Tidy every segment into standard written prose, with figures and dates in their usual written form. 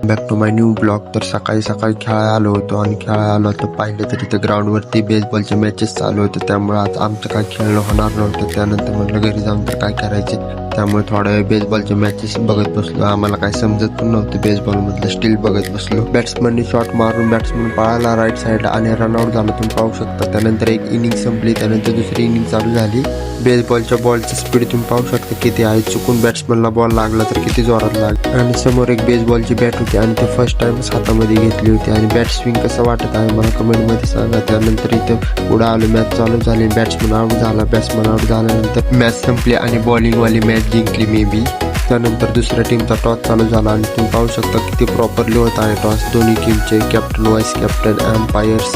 Back to my new blog. तर सकाळी सकाळी खेळायला आलो होतो आणि खेळायला आलो तर पाहिलं तर इथं ग्राउंडवरती बेसबॉलचे मॅचेस चालू होते. त्यामुळे आज आमचं काय खेळणं होणार नव्हतं. त्यानंतर म्हटलं घरी जाऊन तर काय करायचे, त्यामुळे थोडा वेळ बेसबॉलचे मॅचेस बघत बसलो. आम्हाला काय समजत पण नव्हतं बेसबॉल मधलं, स्टील बघत बसलो. बॅट्समनने शॉट मारून बॅट्समन पळाला राईट साईडला आणि रनआउट झाला, तुम्ही पाहू शकता. त्यानंतर एक इनिंग संपली, त्यानंतर दुसरी इनिंग चालू झाली. बेसबॉलच्या बॉलची स्पीड तुम्ही पाहू शकता किती आहे. चुकून बॅट्समनला बॉल लागला तर किती जोरात लागला. आणि समोर एक बेसबॉलची बॅट होती आणि ते फर्स्ट टाइम हातामध्ये घेतली होती. आणि बॅट स्विंग कसं वाटत आहे मला कमेंट मध्ये सांगा. त्यानंतर इथं पुढे आलो, मॅच चालू झाली, बॅट्समन आउट झाला. बॅट्समन आउट झाल्यानंतर मॅच संपली आणि बॉलिंग वाली मॅच जिंकली मे बी. त्यानंतर दुसऱ्या टीमचा टॉस चालू झाला आणि तुम्ही पाहू शकता किती प्रॉपरली होत आहे टॉस. दोन्ही टीमचे कॅप्टन, वाईस कॅप्टन, अंपायर्स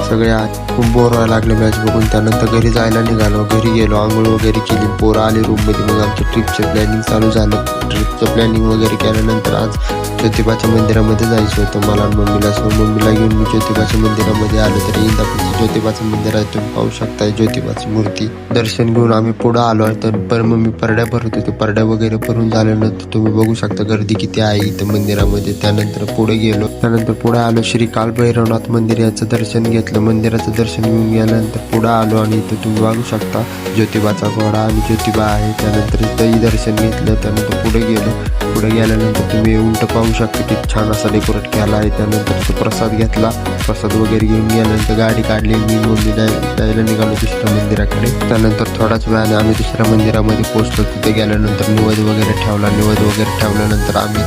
सगळे खूप बोर व्हायला लागले मॅच बघून. त्यानंतर घरी जायला निघालो. घरी गेलो, आंघोळ वगैरे केली, पोरं आली रूममध्ये. मग आमच्या ट्रिपचं प्लॅनिंग चालू झालं. ट्रिपचं प्लॅनिंग वगैरे केल्यानंतर आज ज्योतिबाच्या मंदिरामध्ये जायचं होतं मला आणि मम्मीला. सो मम्मीला घेऊन मी ज्योतिबाच्या मंदिरामध्ये आलो. तर इंदापूरचं ज्योतिबाचं मंदिर आहे, तुम्ही पाहू शकता ज्योतिबाची मूर्ती. दर्शन घेऊन आम्ही पुढे आलो. तर पण मम्मी परड्या भरत होती. परड्या वगैरे भरून झाल्यानंतर तुम्ही बघू शकता गर्दी किती आहे इथं मंदिरामध्ये. त्यानंतर पुढे गेलो. त्यानंतर पुढे आलो, श्री कालभैरवनाथ मंदिर याचं दर्शन घेतलं. मंदिराचं दर्शन घेऊन गेल्यानंतर पुढे आलो आणि इथं तुम्ही बघू शकता ज्योतिबाचा घोडा आणि ज्योतिबा आहे. त्यानंतर इथंही दर्शन घेतलं. त्यानंतर पुढे गेलो. पुढे गेल्यानंतर तुम्ही उंट पाहू शकता की छान असा डेकोरेट केला आहे. त्यानंतर तो प्रसाद घेतला. प्रसाद वगैरे घेऊन गेल्यानंतर गाडी काढली. मी मम्मी जायला निघालो दुसऱ्या मंदिराकडे. त्यानंतर थोड्याच वेळाने आम्ही दुसऱ्या मंदिरामध्ये पोहोचलो. तिथे गेल्यानंतर निवेद वगैरे ठेवला. निवेद वगैरे ठेवल्यानंतर आम्ही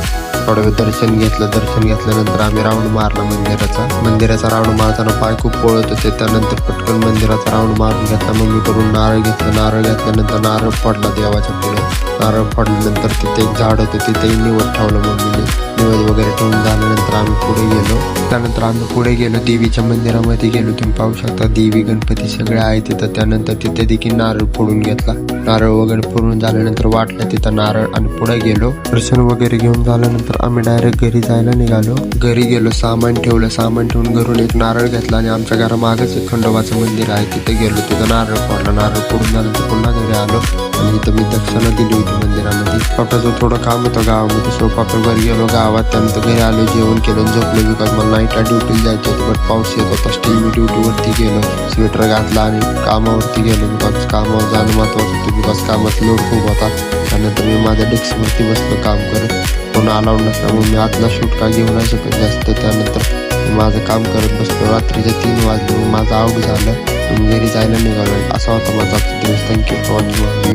थोडं वेळ दर्शन घेतलं. दर्शन घेतल्यानंतर आम्ही राऊंड मारला मंदिराचा राऊंड मारताना पाय खूप पळत होते. त्यानंतर पटकन मंदिराचा राऊंड मारून घेतला. मम्मी करून नारळ घेतला. नारळ घेतल्यानंतर नारळ फोडला देवाच्या पुढे. नारळ फोडल्यानंतर तिथे एक झाड होते, तिथेही निवड ठेवलं मम्मीने. निवेद वगैरे ठेवून झाल्यानंतर आम्ही पुढे गेलो. त्यानंतर आम्ही पुढे गेलो, देवीच्या मंदिरामध्ये गेलो. तुम्ही पाहू शकता देवी गणपती सगळे आहे तिथं. त्यानंतर तिथे देखील नारळ फोडून घेतला. नारळ वगैरे फोडून झाल्यानंतर वाटलं तिथं नारळ आणि पुढे गेलो. दर्शन वगैरे घेऊन झाल्यानंतर आम्ही डायरेक्ट घरी जायला निघालो. घरी गेलो, सामान ठेवलं. सामान ठेवून घरून एक नारळ घेतला आणि आमच्या घरामागच एक खंडोबाचं मंदिर आहे, तिथे गेलो. तिथं नारळ फोडला. नारळ फोडून झाल्यानंतर पुन्हा घरी आलो आणि इथं मी दक्षिणा दिली होती मंदिरामध्ये. पप्पाचं थोडं काम होतं गावामध्ये, सो पप्पावर गेलो गावात. त्यानंतर घरी आलो, जेवण केलं, झोपलो. बिकॉज मला नाईटला ड्युटीला जायचं होतं, बट पाऊस येत होता. स्टील मी ड्युटीवरती गेलो, स्वेटर घातला आणि कामावरती गेलो. बिकॉज कामावर जाणं महत्वाचं होतं, बिकॉज कामात लोड खूप होता. त्यानंतर मी माझ्या डेस्कवरती बसलो काम करत. कोण अलाउड नसल्यामुळे मी आतला शूट का घेऊ नाही शकत जास्त. त्यानंतर माझं काम करत बसलो. रात्रीचे 3 वाजले, माझं आउट झालं. मी घरी जायला निघालो. असा होता माझा दिवस. Thank you for watching.